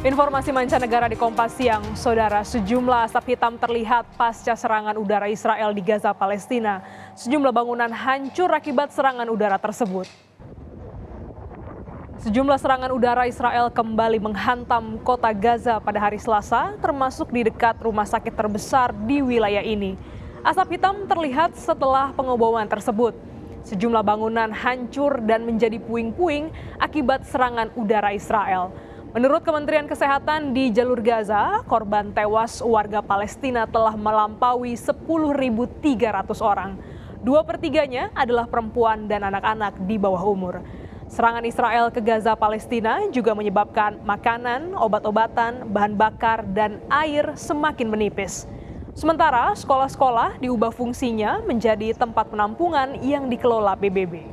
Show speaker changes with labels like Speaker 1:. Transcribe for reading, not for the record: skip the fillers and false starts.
Speaker 1: Informasi mancanegara di Kompas Siang, Saudara, sejumlah asap hitam terlihat pasca serangan udara Israel di Gaza, Palestina. Sejumlah bangunan hancur akibat serangan udara tersebut. Sejumlah serangan udara Israel kembali menghantam kota Gaza pada hari Selasa, termasuk di dekat rumah sakit terbesar di wilayah ini. Asap hitam terlihat setelah pengeboman tersebut. Sejumlah bangunan hancur dan menjadi puing-puing akibat serangan udara Israel. Menurut Kementerian Kesehatan di jalur Gaza, korban tewas warga Palestina telah melampaui 10.300 orang. 2/3-nya adalah perempuan dan anak-anak di bawah umur. Serangan Israel ke Gaza Palestina juga menyebabkan makanan, obat-obatan, bahan bakar, dan air semakin menipis. Sementara sekolah-sekolah diubah fungsinya menjadi tempat penampungan yang dikelola PBB.